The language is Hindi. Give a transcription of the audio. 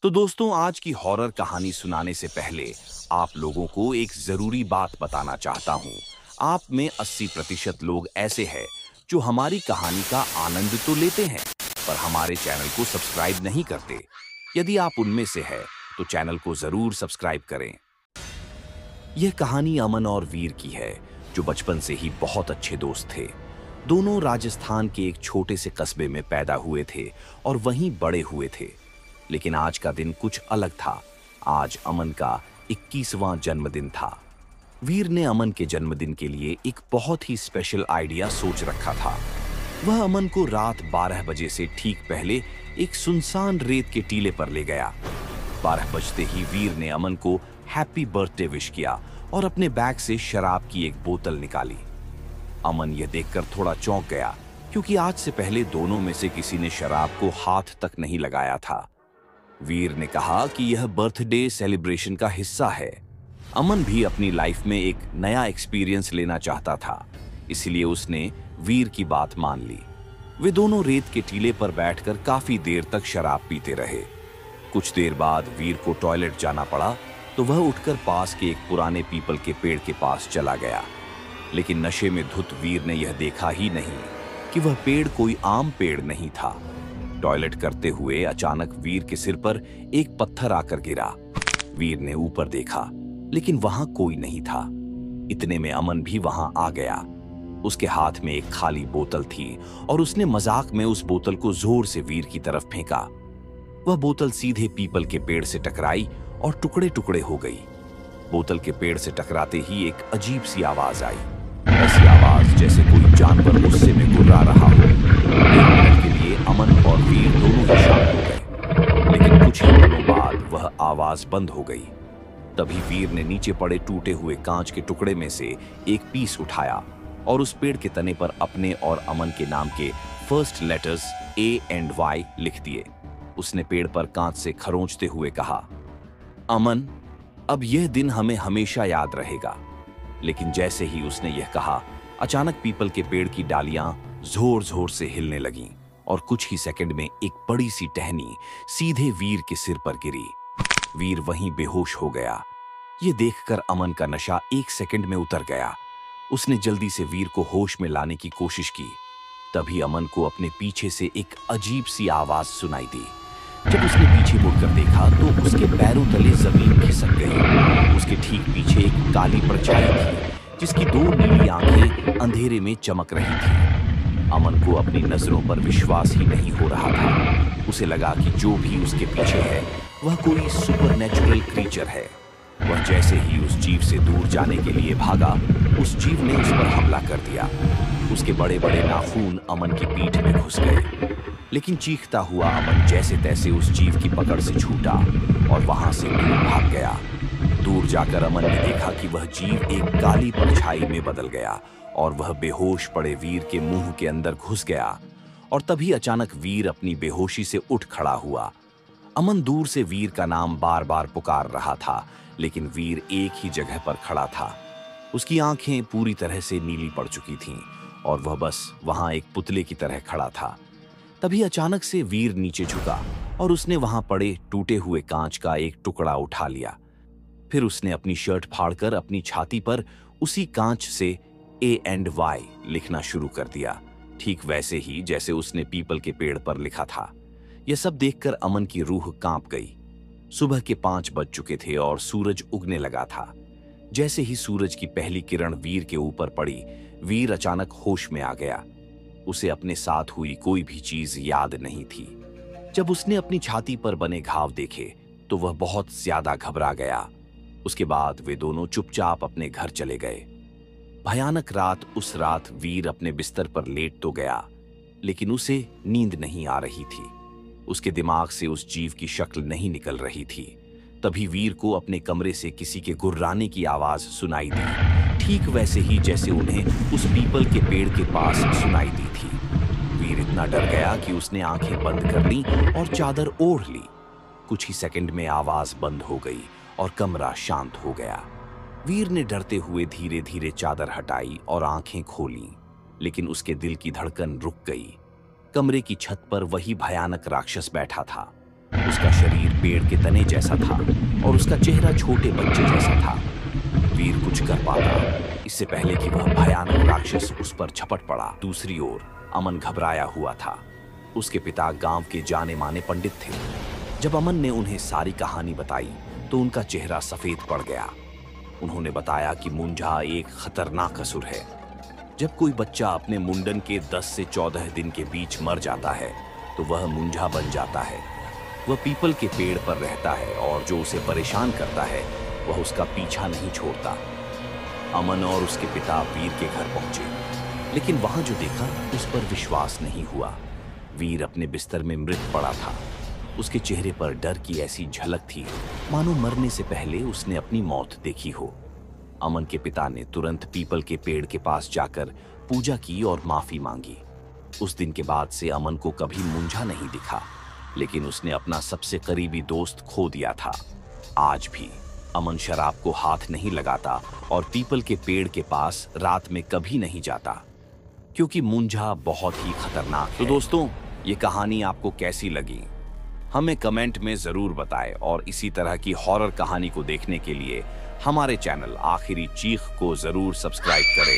तो दोस्तों, आज की हॉरर कहानी सुनाने से पहले आप लोगों को एक जरूरी बात बताना चाहता हूँ। आप में 80% लोग ऐसे हैं जो हमारी कहानी का आनंद तो लेते हैं, पर हमारे चैनल को सब्सक्राइब नहीं करते। यदि आप उनमें से हैं, तो चैनल को जरूर सब्सक्राइब करें। यह कहानी अमन और वीर की है, जो बचपन से ही बहुत अच्छे दोस्त थे। दोनों राजस्थान के एक छोटे से कस्बे में पैदा हुए थे और वहीं बड़े हुए थे। लेकिन आज का दिन कुछ अलग था। आज अमन का 21वां जन्मदिन था। वीर ने अमन के जन्मदिन के लिए एक बहुत ही स्पेशल आइडिया सोच रखा था। वह अमन को रात 12 बजे से ठीक पहले एक सुनसान रेत के टीले पर ले गया। 12 बजते ही वीर ने अमन को हैप्पी बर्थडे विश किया और अपने बैग से शराब की एक बोतल निकाली। अमन यह देखकर थोड़ा चौंक गया, क्योंकि आज से पहले दोनों में से किसी ने शराब को हाथ तक नहीं लगाया था। वीर ने कहा कि यह बर्थडे सेलिब्रेशन का हिस्सा है। अमन भी अपनी लाइफ में एक नया एक्सपीरियंस लेना चाहता था, इसलिए उसने वीर की बात मान ली। वे दोनों रेत के टीले पर बैठकर काफी देर तक शराब पीते रहे। कुछ देर बाद वीर को टॉयलेट जाना पड़ा, तो वह उठकर पास के एक पुराने पीपल के पेड़ के पास चला गया। लेकिन नशे में धुत वीर ने यह देखा ही नहीं कि वह पेड़ कोई आम पेड़ नहीं था। टॉयलेट करते हुए अचानक वीर के सिर पर एक पत्थर आकर गिरा। वीर ने ऊपर देखा, लेकिन वहां कोई नहीं था। इतने में अमन भी वहां आ गया। उसके हाथ में एक खाली बोतल थी और उसने मजाक में उस बोतल को जोर से वीर की तरफ फेंका। वह बोतल सीधे पीपल के पेड़ से टकराई और टुकड़े टुकड़े हो गई। बोतल के पेड़ से टकराते ही एक अजीब सी आवाज आई, ऐसी आवाज जैसे कोई जानवर गुस्से में गुर्रा रहा हो। एक मिनट के लिए अमन और वीर दोनों ही शांत हो गए, लेकिन कुछ ही पलों बाद वह आवाज बंद हो गई। तभी वीर ने नीचे पड़े टूटे हुए कांच के टुकड़े में से एक पीस उठाया और उस पेड़ के तने पर अपने और अमन के नाम के first letters A and Y लिख दिए। उसने पेड़ पर कांच से खरोंचते हुए कहा, अमन, अब यह दिन हमें हमेशा याद रहेगा। लेकिन जैसे ही उसने यह कहा, अचानक पीपल के पेड़ की डालियां जोर जोर से हिलने लगीं और कुछ ही सेकंड में एक बड़ी सी टहनी सीधे वीर के सिर पर गिरी। वीर वहीं बेहोश हो गया। यह देखकर अमन का नशा एक सेकंड में उतर गया। उसने जल्दी से वीर को होश में लाने की कोशिश की। तभी अमन को अपने पीछे से एक अजीब सी आवाज सुनाई दी। जब उसने पीछे मुड़कर देखा तो उसके पैरों तले जमीन खिसक गई। उसके ठीक पीछे एक काली परछाई थी, जिसकी 2 नीली आंखें अंधेरे में चमक रही थी। अमन को अपनी नजरों पर विश्वास ही नहीं हो रहा था। उसे लगा कि जो भी उसके पीछे है वह कोई सुपरनैचुरल क्रीचर है। वह जैसे ही उस जीव से दूर जाने के लिए भागा, उस जीव ने उस पर हमला कर दिया। उसके बड़े बड़े नाखून अमन की पीठ में घुस गए, लेकिन चीखता हुआ अमन जैसे तैसे उस जीव की पकड़ से छूटा और वहां से दूर भाग गया। दूर जाकर अमन ने देखा कि वह जीव एक काली परछाई में बदल गया और वह बेहोश पड़े वीर के मुंह के अंदर घुस गया। और तभी अचानक वीर अपनी बेहोशी से उठ खड़ा हुआ। अमन दूर से वीर का नाम बार बार पुकार रहा था, लेकिन वीर एक ही जगह पर खड़ा था। उसकी आंखें पूरी तरह से नीली पड़ चुकी थीं और वह बस वहां एक पुतले की तरह खड़ा था। तभी अचानक से वीर नीचे झुका और उसने वहां पड़े टूटे हुए कांच का एक टुकड़ा उठा लिया। फिर उसने अपनी शर्ट फाड़कर अपनी छाती पर उसी कांच से A and Y लिखना शुरू कर दिया, ठीक वैसे ही जैसे उसने पीपल के पेड़ पर लिखा था। यह सब देखकर अमन की रूह कांप गई। सुबह के 5 बज चुके थे और सूरज उगने लगा था। जैसे ही सूरज की पहली किरण वीर के ऊपर पड़ी, वीर अचानक होश में आ गया। उसे अपने साथ हुई कोई भी चीज याद नहीं थी। जब उसने अपनी छाती पर बने घाव देखे तो वह बहुत ज्यादा घबरा गया। उसके बाद वे दोनों चुपचाप अपने घर चले गए। भयानक रात उस रात वीर अपने बिस्तर पर लेट तो गया, लेकिन उसे नींद नहीं आ रही थी। उसके दिमाग से उस जीव की शक्ल नहीं निकल रही थी। तभी वीर को अपने कमरे से किसी के गुर्राने की आवाज सुनाई दी, ठीक वैसे ही जैसे उन्हें उस पीपल के पेड़ के पास सुनाई दी थी। वीर इतना डर गया कि उसने आंखें बंद कर लीं और चादर ओढ़ ली। कुछ ही सेकंड में आवाज बंद हो गई और कमरा शांत हो गया। वीर ने डरते हुए धीरे धीरे चादर हटाई और आंखें खोलीं, लेकिन उसके दिल की धड़कन रुक गई। कमरे की छत पर वही भयानक राक्षस बैठा था। उसका शरीर पेड़ के तने जैसा था और उसका चेहरा छोटे बच्चे जैसा था। वीर कुछ कर पाता इससे पहले कि वह भयानक राक्षस उस पर झपट पड़ा। दूसरी ओर अमन घबराया हुआ था। उसके पिता गांव के जाने माने पंडित थे। जब अमन ने उन्हें सारी कहानी बताई तो उनका चेहरा सफेद पड़ गया। उन्होंने बताया कि मुंझा एक खतरनाक असुर है। जब कोई बच्चा अपने मुंडन के 10 से 14 दिन के बीच मर जाता है तो वह मुंझा बन जाता है। वह पीपल के पेड़ पर रहता है और जो उसे परेशान करता है वह उसका पीछा नहीं छोड़ता। अमन और उसके पिता वीर के घर पहुंचे, लेकिन वहां जो देखा उस पर विश्वास नहीं हुआ। वीर अपने बिस्तर में मृत पड़ा था। उसके चेहरे पर डर की ऐसी झलक थी मानो मरने से पहले उसने अपनी मौत देखी हो। अमन के पिता ने तुरंत पीपल के पेड़ के पास जाकर पूजा की और माफी मांगी। उस दिन के बाद से अमन को कभी मुंझा नहीं दिखा, लेकिन उसने अपना सबसे करीबी दोस्त खो दिया था। आज भी अमन शराब को हाथ नहीं लगाता और पीपल के पेड़ के पास रात में कभी नहीं जाता, क्योंकि मुंझा बहुत ही खतरनाक है। तो दोस्तों, ये कहानी आपको कैसी लगी हमें कमेंट में जरूर बताएं और इसी तरह की हॉरर कहानी को देखने के लिए हमारे चैनल आखिरी चीख को जरूर सब्सक्राइब करें।